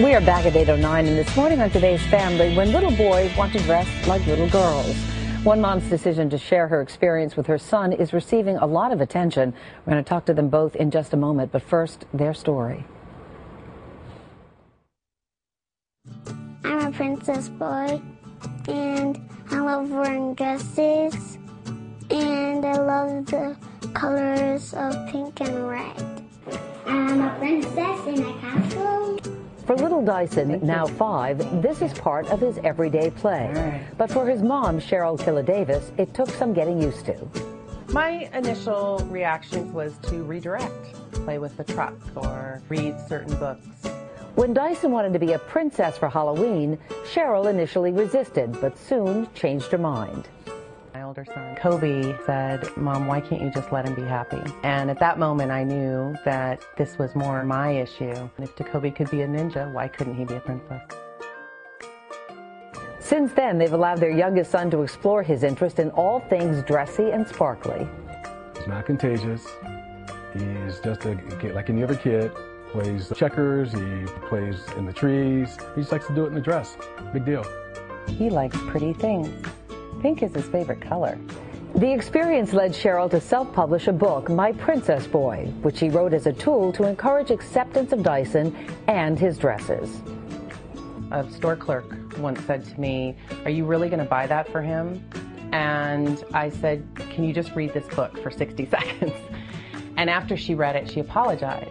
We are back at 8:09, and this morning on Today's Family, when little boys want to dress like little girls. One mom's decision to share her experience with her son is receiving a lot of attention. We're going to talk to them both in just a moment, but first, their story. I'm a princess boy, and I love wearing dresses, and I love the colors of pink and red. I'm a princess in a castle. For little Dyson, now 5, this is part of his everyday play. But for his mom, Cheryl Davis, it took some getting used to. My initial reaction was to redirect, play with the truck or read certain books. When Dyson wanted to be a princess for Halloween, Cheryl initially resisted, but soon changed her mind. My older son, Kobe, said, "Mom, why can't you just let him be happy?" And at that moment, I knew that this was more my issue. If Kobe could be a ninja, why couldn't he be a princess? Since then, they've allowed their youngest son to explore his interest in all things dressy and sparkly. He's not contagious. He's just like any other kid. Plays checkers, he plays in the trees. He just likes to do it in a dress. Big deal. He likes pretty things. Pink is his favorite color. The experience led Cheryl to self-publish a book, My Princess Boy, which she wrote as a tool to encourage acceptance of Dyson and his dresses. A store clerk once said to me, "Are you really going to buy that for him?" And I said, "Can you just read this book for 60 seconds?" And after she read it, she apologized.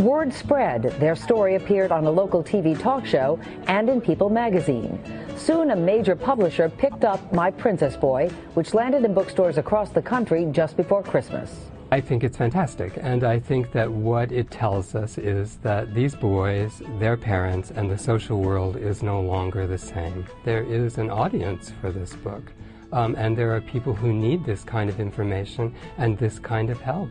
Word spread. Their story appeared on a local TV talk show and in People magazine. Soon, a major publisher picked up My Princess Boy, which landed in bookstores across the country just before Christmas. I think it's fantastic, and I think that what it tells us is that these boys, their parents, and the social world is no longer the same. There is an audience for this book, and there are people who need this kind of information and this kind of help.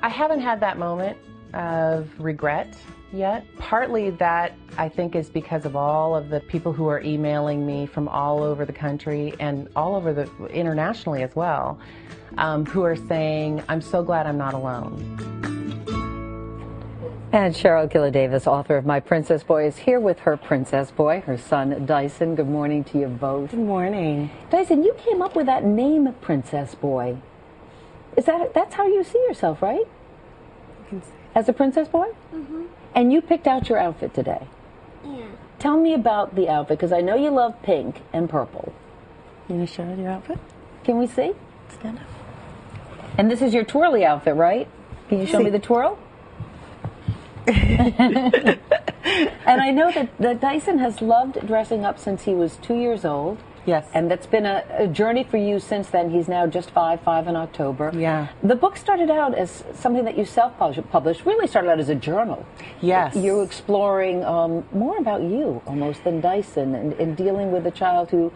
I haven't had that moment of regret yet. Partly that, I think, is because of all of the people who are emailing me from all over the country and all over the internationally as well, who are saying, "I'm so glad I'm not alone." And Cheryl Davis, author of My Princess Boy, is here with her princess boy, her son Dyson. Good morning to you both. Good morning. Dyson, you came up with that name, Princess Boy. That's how you see yourself, right? As a princess boy? Mm-hmm. And you picked out your outfit today. Yeah. Tell me about the outfit, because I know you love pink and purple. Can you show us your outfit? Can we see? Stand up. And this is your twirly outfit, right? Can you show me the twirl? And I know that Dyson has loved dressing up since he was 2 years old. Yes. And that's been a journey for you since then. He's now just 5 in October. Yeah. The book started out as something that you self-published, really started out as a journal. Yes. You were exploring more about you, almost, than Dyson, and dealing with a child who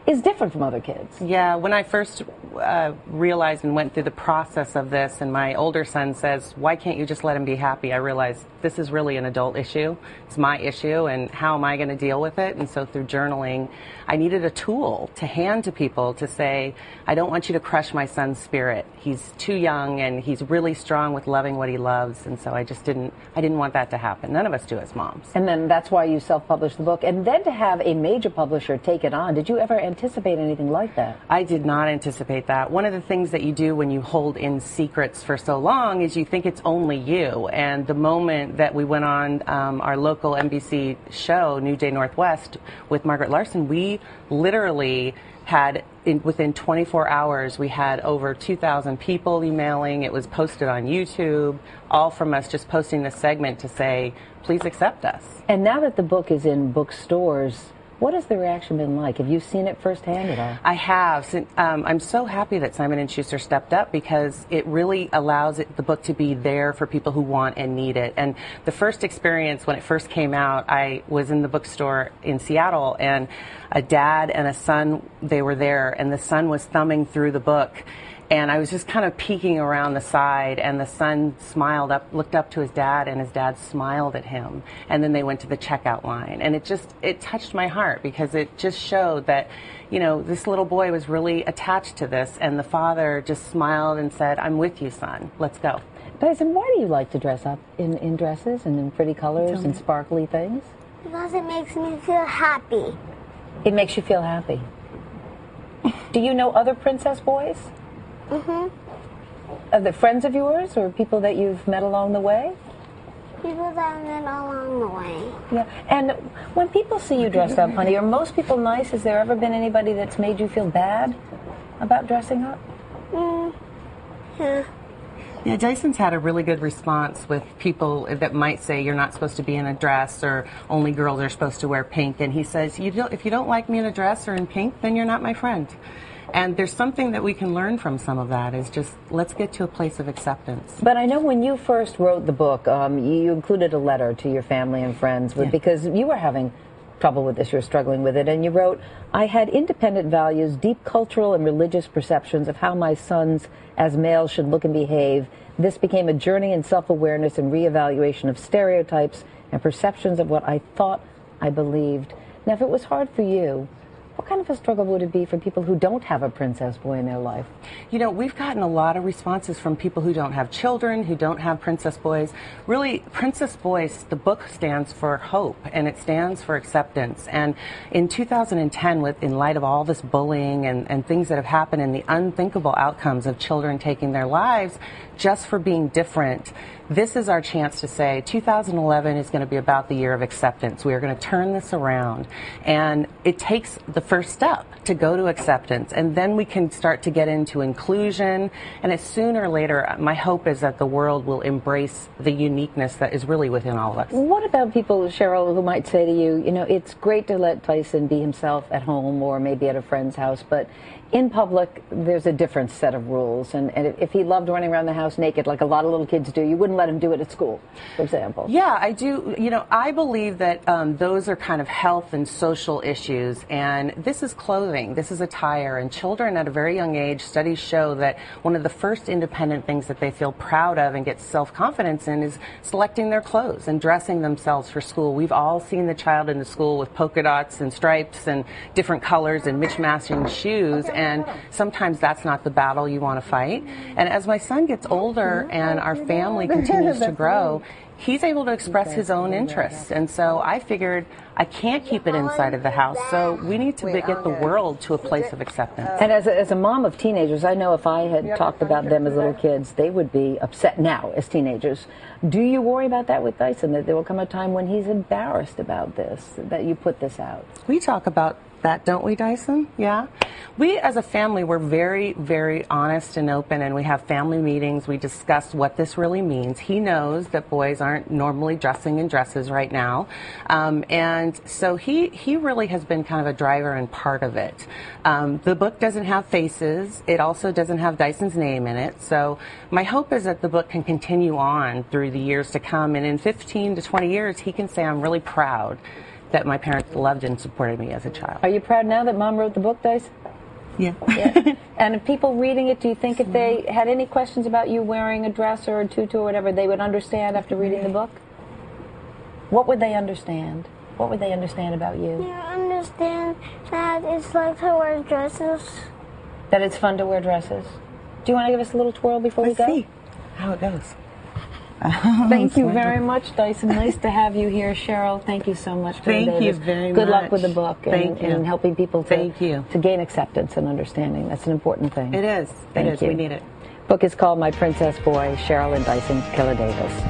is different from other kids. Yeah, when I first realized and went through the process of this, and my older son says, "Why can't you just let him be happy?" I realized this is really an adult issue. It's my issue, and how am I going to deal with it? And so through journaling, I needed a tool to hand to people to say, "I don't want you to crush my son's spirit. He's too young, and he's really strong with loving what he loves." And so I didn't want that to happen. None of us do as moms. And then that's why you self-published the book. And then to have a major publisher take it on, did you ever anticipate anything like that? I did not anticipate that. One of the things that you do when you hold in secrets for so long is you think it's only you. And the moment that we went on our local NBC show, New Day Northwest, with Margaret Larson, we literally had, within 24 hours, we had over 2,000 people emailing. It was posted on YouTube, all from us just posting this segment to say, "Please accept us." And now that the book is in bookstores, what has the reaction been like? Have you seen it firsthand at all? I have. I'm so happy that Simon & Schuster stepped up, because it really allows the book to be there for people who want and need it. And the first experience when it first came out, I was in the bookstore in Seattle, and a dad and a son, they were there, and the son was thumbing through the book. And I was just kind of peeking around the side, and the son smiled up, looked up to his dad, and his dad smiled at him. And then they went to the checkout line. And it touched my heart, because it just showed that, you know, this little boy was really attached to this, and the father just smiled and said, "I'm with you, son. Let's go." Dyson, why do you like to dress up in dresses and in pretty colors and sparkly things? Because it makes me feel happy. It makes you feel happy. Do you know other princess boys? Mm-hmm. Are they friends of yours or people that you've met along the way? People that I met along the way. Yeah. And when people see you dressed up, honey, are most people nice? Has there ever been anybody that's made you feel bad about dressing up? Yeah. Yeah, Dyson's had a really good response with people that might say you're not supposed to be in a dress or only girls are supposed to wear pink. And he says, if you don't like me in a dress or in pink, then you're not my friend. And there's something that we can learn from some of that is just let's get to a place of acceptance. But I know when you first wrote the book, you included a letter to your family and friends because you were having trouble with this, you were struggling with it, and you wrote, I had independent values, deep cultural and religious perceptions of how my sons as males should look and behave. This became a journey in self-awareness and reevaluation of stereotypes and perceptions of what I thought I believed. Now, if it was hard for you, what kind of a struggle would it be for people who don't have a princess boy in their life? You know, we've gotten a lot of responses from people who don't have children, who don't have princess boys. Really, Princess Boys, the book stands for hope, and it stands for acceptance. And in 2010, in light of all this bullying and things that have happened and the unthinkable outcomes of children taking their lives just for being different, this is our chance to say 2011 is going to be about the year of acceptance. We are going to turn this around. And it takes the first step to go to acceptance. And then we can start to get into inclusion. And as sooner or later, my hope is that the world will embrace the uniqueness that is really within all of us. What about people, Cheryl, who might say to you, you know, it's great to let Tyson be himself at home or maybe at a friend's house, but in public, there's a different set of rules. And if he loved running around the house naked, like a lot of little kids do, you wouldn't let him do it at school, for example. Yeah, I do. You know, I believe that those are kind of health and social issues. And this is clothing. This is attire. And children at a very young age, studies show that one of the first independent things that they feel proud of and get self-confidence in is selecting their clothes and dressing themselves for school. We've all seen the child in the school with polka dots and stripes and different colors and mismatching shoes. And sometimes that's not the battle you want to fight. And as my son gets older and our family continues to grow, he's able to express his own interests. And so I figured I can't keep it inside of the house, so we need to get the world to a place of acceptance. And as a mom of teenagers, I know if I had talked about them as little kids, they would be upset now as teenagers. Do you worry about that with Dyson, that there will come a time when he's embarrassed about this, that you put this out? We talk about that, don't we, Dyson? Yeah. We as a family, we're very, very honest and open, and we have family meetings. We discuss what this really means. He knows that boys aren't normally dressing in dresses right now. And so he really has been kind of a driver and part of it. The book doesn't have faces. It also doesn't have Dyson's name in it. So my hope is that the book can continue on through the years to come. And in 15 to 20 years, he can say, I'm really proud that my parents loved and supported me as a child. Are you proud now that Mom wrote the book, Dyson? Yeah. Yeah. And if people reading it, do you think if they had any questions about you wearing a dress or a tutu or whatever, they would understand after reading the book? What would they understand? What would they understand about you? You understand that it's like to wear dresses. That it's fun to wear dresses. Do you want to give us a little twirl before we go? Let's see how it goes. Thank you very much, Dyson. Nice to have you here, Cheryl. Thank you so much. Thank you very much. Good luck with the book and helping people to gain acceptance and understanding. That's an important thing. It is. Thank you. We need it. Book is called My Princess Boy, Cheryl and Dyson Killer Davis.